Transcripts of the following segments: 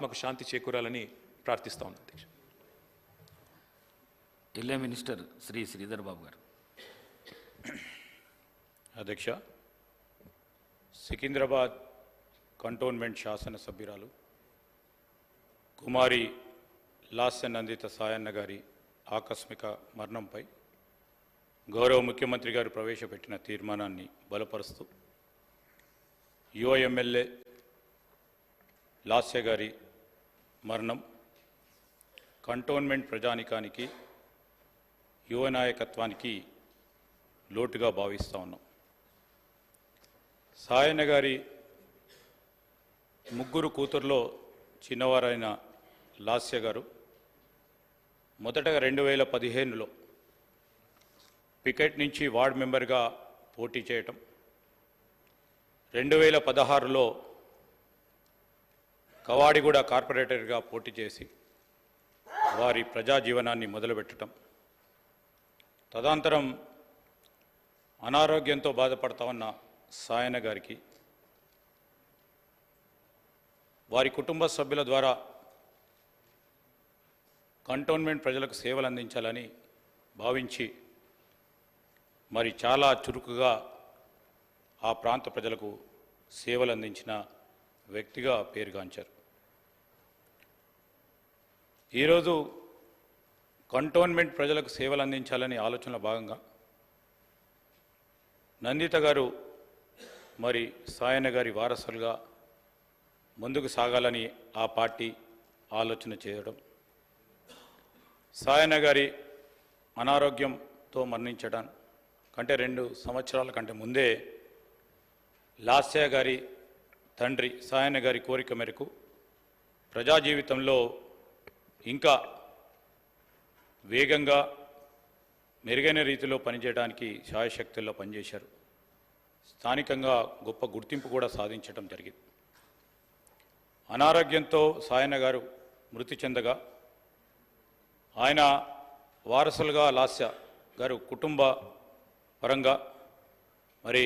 మాకు శాంతి చేకూరాలని ప్రార్థిస్తా ఉన్నాను అధ్యక్ష. జిల్లా మినిస్టర్ శ్రీ శ్రీధర్ బాబు గారు. అధ్యక్ష, సికింద్రాబాద్ కంటోన్మెంట్ శాసనసభ్యురాలు కుమారి లాస్య నందిత సాయన్న గారి ఆకస్మిక మరణంపై గౌరవ ముఖ్యమంత్రి గారు ప్రవేశపెట్టిన తీర్మానాన్ని బలపరుస్తూ యువ ఎమ్మెల్యే లాస్య గారి మరణం కంటోన్మెంట్ ప్రజానికానికి యువ నాయకత్వానికి లోటుగా భావిస్తూ ఉన్నాం. సాయన్న గారి ముగ్గురు కూతుర్లో చిన్నవారైన లాస్య గారు మొదటగా 2015లో పికెట్ నుంచి వార్డ్ మెంబర్గా పోటీ చేయటం, 2016లో కవాడిగూడ కార్పొరేటర్గా పోటీ చేసి వారి ప్రజా జీవనాన్ని మొదలుపెట్టడం, తదనంతరం అనారోగ్యంతో బాధపడతా ఉన్న సాయన్న గారికి వారి కుటుంబ సభ్యుల ద్వారా కంటోన్మెంట్ ప్రజలకు సేవలు అందించాలని భావించి మరి చాలా చురుకుగా ఆ ప్రాంత ప్రజలకు సేవలు అందించిన వ్యక్తిగా పేరుగాంచారు. ఈరోజు కంటోన్మెంట్ ప్రజలకు సేవలు అందించాలని ఆలోచనలో భాగంగా నందిత గారు మరి సాయన్న గారి వారసులుగా ముందుకు సాగాలని ఆ పార్టీ ఆలోచన చేయడం, సాయన్న గారి అనారోగ్యంతో మరణించడం కంటే 2 సంవత్సరాల కంటే ముందే లాస్య గారి తండ్రి సాయన్న గారి కోరిక మేరకు ప్రజా జీవితంలో ఇంకా వేగంగా మెరుగైన రీతిలో పనిచేయడానికి శాయశక్తుల్లో పనిచేశారు. స్థానికంగా గొప్ప గుర్తింపు కూడా సాధించడం జరిగింది. అనారోగ్యంతో సాయన్న గారు మృతి చెందగా ఆయన వారసులుగా లాస్య గారు కుటుంబ పరంగా మరి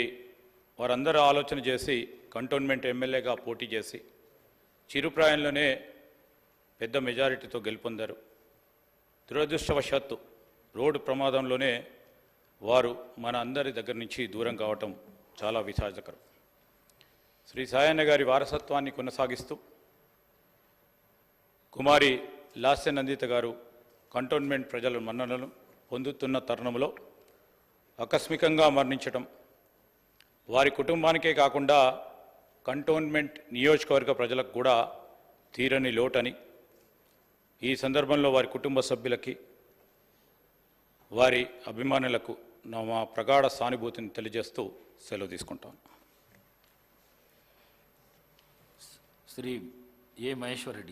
వారందరూ ఆలోచన చేసి కంటోన్మెంట్ ఎమ్మెల్యేగా పోటీ చేసి చిరుప్రాయంలోనే పెద్ద మెజారిటీతో గెలుపొందారు. దురదృష్టవశాత్తు రోడ్డు ప్రమాదంలోనే వారు మన అందరి దగ్గర నుంచి దూరం కావటం చాలా విషాదకరం. శ్రీ సాయన్న గారి వారసత్వాన్ని కొనసాగిస్తూ కుమారి లాస్య నందిత గారు కంటోన్మెంట్ ప్రజల మన్ననలు పొందుతున్న తరుణంలో ఆకస్మికంగా మరణించడం వారి కుటుంబానికే కాకుండా కంటోన్మెంట్ నియోజకవర్గ ప్రజలకు కూడా తీరని లోటని, ఈ సందర్భంలో వారి కుటుంబ సభ్యులకి వారి అభిమానులకు మా ప్రగాఢ సానుభూతిని తెలియజేస్తూ సెలవు తీసుకుంటాను. శ్రీ ఏ మహేశ్వర్ రెడ్డి.